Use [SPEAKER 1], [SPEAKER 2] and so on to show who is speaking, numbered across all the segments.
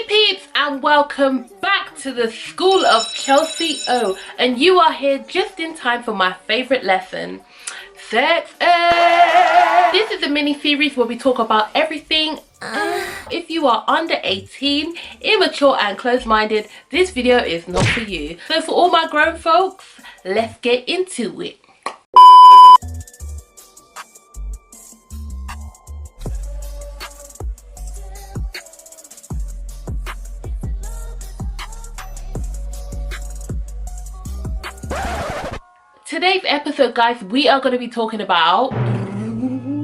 [SPEAKER 1] peeps, and welcome back to the School of Chelsea O, and you are here just in time for my favorite lesson, sex ed. This is a mini series where we talk about everything. If you are under 18, immature and closed-minded, this video is not for you. So for all my grown folks, let's get into it. Today's episode, guys, we are going to be talking about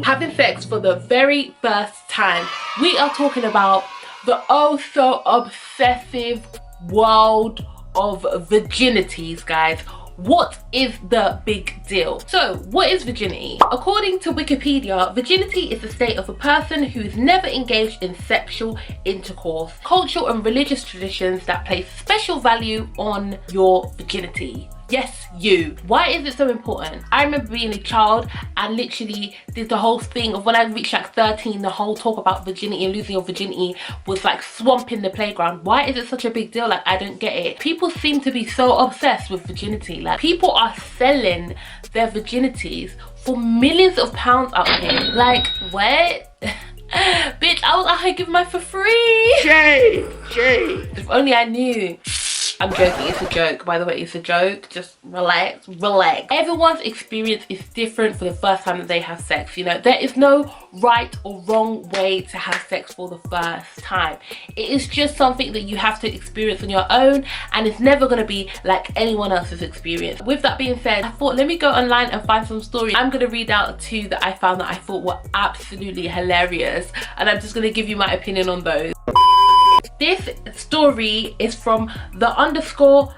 [SPEAKER 1] having sex for the very first time. We are talking about the oh so obsessive world of virginities, guys. What is the big deal? So, what is virginity? According to Wikipedia, virginity is the state of a person who is never engaged in sexual intercourse. Cultural and religious traditions that place special value on your virginity. Yes, you. Why is it so important? I remember being a child and literally did the whole thing of when I reached like 13, the whole talk about virginity and losing your virginity was like swamping the playground. Why is it such a big deal? Like, I don't get it. People seem to be so obsessed with virginity. Like, people are selling their virginities for millions of pounds out here. Like, what? Bitch, I was out here giving mine for free. Jay. If only I knew. I'm joking, it's a joke, by the way, it's a joke. Just relax. Everyone's experience is different for the first time that they have sex, you know. There is no right or wrong way to have sex for the first time. It is just something that you have to experience on your own, and it's never going to be like anyone else's experience. With that being said, I thought let me go online and find some stories. I'm going to read out two that I found that I thought were absolutely hilarious, and I'm just going to give you my opinion on those. This story is from _OwlSkull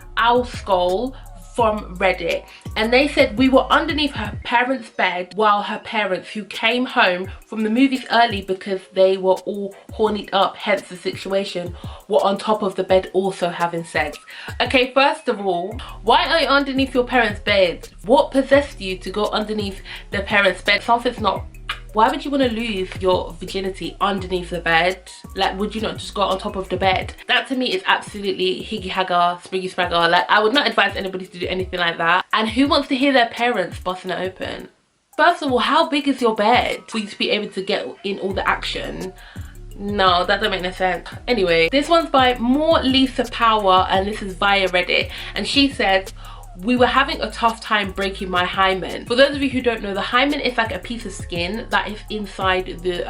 [SPEAKER 1] from Reddit, and they said we were underneath her parents' bed while her parents, who came home from the movies early because they were all hornied up, hence the situation, were on top of the bed also having sex. Okay, first of all, why are you underneath your parents' bed? What possessed you to go underneath the parents' bed? Something's not. Why would you want to lose your virginity underneath the bed? Like, would you not just go on top of the bed? That to me is absolutely higgy hagger, spriggy spragger. Like, I would not advise anybody to do anything like that. And who wants to hear their parents busting it open? First of all, how big is your bed for you to be able to get in all the action? No, that doesn't make no sense. Anyway, this one's by More Lisa Power, and this is via Reddit. And she said, we were having a tough time breaking my hymen. For those of you who don't know, the hymen is like a piece of skin that is inside the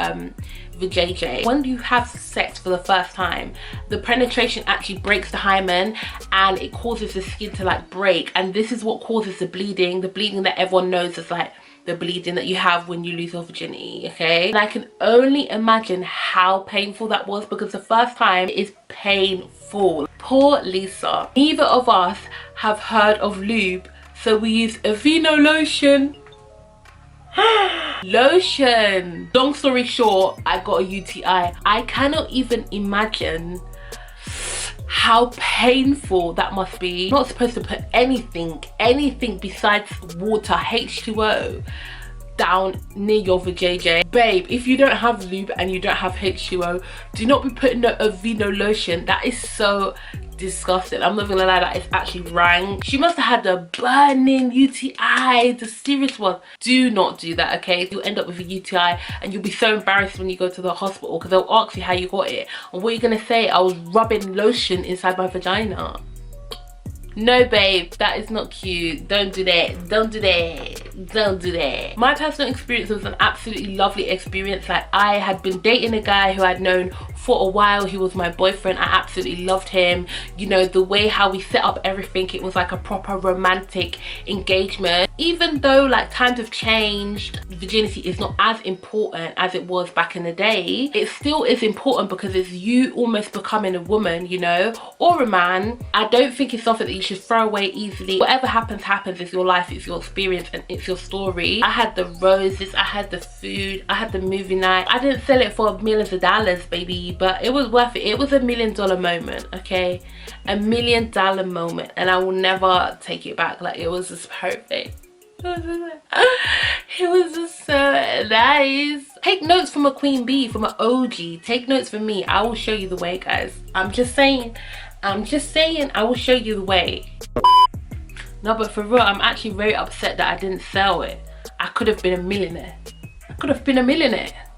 [SPEAKER 1] vajayjay. When you have sex for the first time, the penetration actually breaks the hymen and it causes the skin to like break, and this is what causes the bleeding that everyone knows is like the bleeding that you have when you lose your virginity, okay? And I can only imagine how painful that was, because the first time is painful. Poor Lisa. Neither of us have heard of lube, so we use a vino lotion. Lotion. Long story short, I got a UTI. I cannot even imagine how painful that must be. You're not supposed to put anything besides water, H2O, down near your vajayjay. Babe, if you don't have lube and you don't have H2O, do not be putting a vino lotion. That is so disgusting. I'm not gonna lie, that is actually rank. She must have had a burning UTI, the serious one. Do not do that, okay? You'll end up with a UTI and you'll be so embarrassed when you go to the hospital because they'll ask you how you got it, and what are you gonna say? I was rubbing lotion inside my vagina. No, babe, that is not cute. Don't do that. Don't do that. My personal experience was an absolutely lovely experience. Like, I had been dating a guy who I'd known for a while. He was my boyfriend. I absolutely loved him. You know, the way how we set up everything, it was like a proper romantic engagement. Even though like times have changed, virginity is not as important as it was back in the day, it still is important because it's you almost becoming a woman, you know, or a man. I don't think it's something that you should throw away easily. Whatever happens, it's your life, it's your experience, and it's your story. I had the roses, I had the food, I had the movie night. I didn't sell it for millions of dollars, baby, but it was worth it. It was $1 million moment, okay? $1 million moment, and I will never take it back. Like, it was just perfect. It was just so nice. Take notes from a queen bee, from an OG. Take notes from me. I will show you the way, guys. I'm just saying, I will show you the way. No, but for real, I'm actually very upset that I didn't sell it. I could have been a millionaire.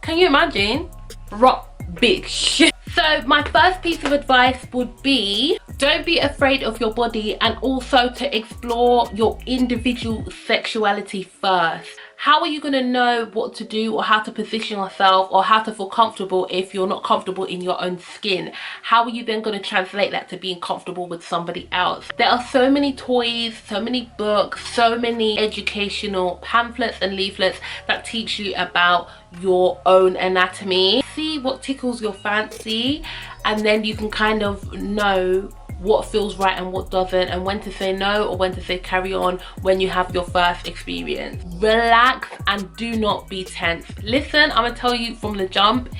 [SPEAKER 1] Can you imagine? Rock bitch. So my first piece of advice would be, don't be afraid of your body, and also to explore your individual sexuality first. How are you going to know what to do or how to position yourself or how to feel comfortable if you're not comfortable in your own skin? How are you then going to translate that to being comfortable with somebody else? There are so many toys, so many books, so many educational pamphlets and leaflets that teach you about your own anatomy. See what tickles your fancy, and then you can kind of know what feels right and what doesn't, and when to say no or when to say carry on when you have your first experience. Relax and do not be tense. Listen, I'm gonna tell you from the jump,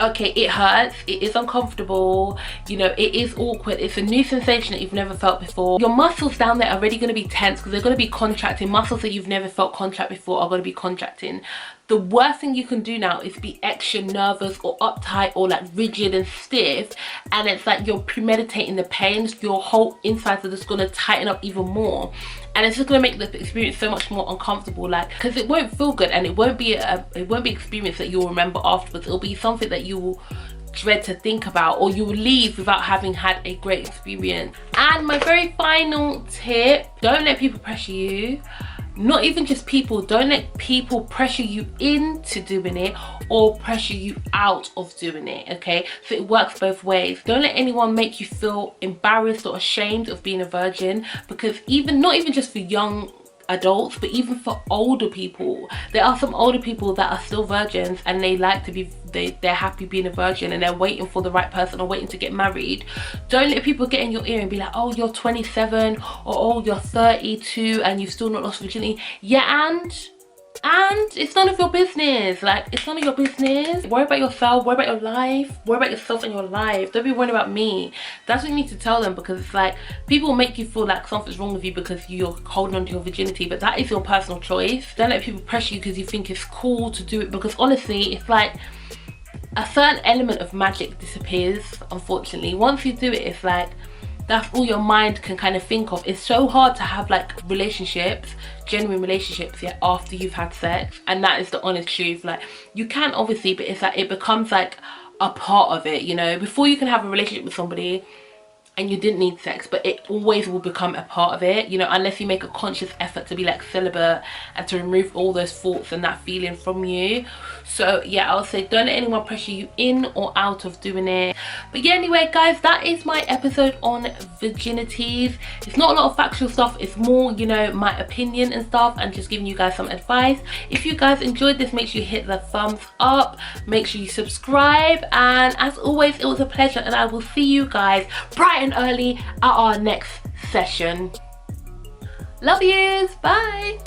[SPEAKER 1] okay, it hurts, it is uncomfortable, you know, it is awkward, it's a new sensation that you've never felt before. Your muscles down there are already going to be tense because they're going to be contracting. Muscles that you've never felt contract before are going to be contracting. The worst thing you can do now is be extra nervous or uptight or like rigid and stiff, and it's like you're premeditating the pains. Your whole insides are just going to tighten up even more, and it's just going to make the experience so much more uncomfortable, like, because it won't feel good, and it won't be experience that you'll remember afterwards. It'll be something that you will dread to think about, or you will leave without having had a great experience. And my very final tip, don't let people pressure you. Not even just people, don't let people pressure you into doing it or pressure you out of doing it, okay? So it works both ways. Don't let anyone make you feel embarrassed or ashamed of being a virgin, because not even just for young adults, but even for older people, there are some older people that are still virgins and they like to be, they're happy being a virgin and they're waiting for the right person or waiting to get married. Don't let people get in your ear and be like, oh, you're 27, or oh, you're 32 and you've still not lost virginity. Yeah, and it's none of your business. Like, it's none of your business. Worry about yourself, worry about your life, worry about yourself and your life. Don't be worried about me. That's what you need to tell them, because it's like, people make you feel like something's wrong with you because you're holding on to your virginity, but that is your personal choice. Don't let people pressure you because you think it's cool to do it, because honestly, it's like a certain element of magic disappears, unfortunately. Once you do it, it's like, that's all your mind can kind of think of. It's so hard to have like relationships, genuine relationships, yeah, after you've had sex, and that is the honest truth. Like, you can obviously, but it's like it becomes like a part of it, you know. Before you can have a relationship with somebody and you didn't need sex, but it always will become a part of it, you know, unless you make a conscious effort to be like celibate and to remove all those thoughts and that feeling from you. So yeah, I'll say don't let anyone pressure you in or out of doing it. But yeah, anyway guys, that is my episode on virginities. It's not a lot of factual stuff, it's more, you know, my opinion and stuff, and just giving you guys some advice. If you guys enjoyed this, make sure you hit the thumbs up, make sure you subscribe, and as always, it was a pleasure, and I will see you guys bright and early at our next session. Love yous, bye.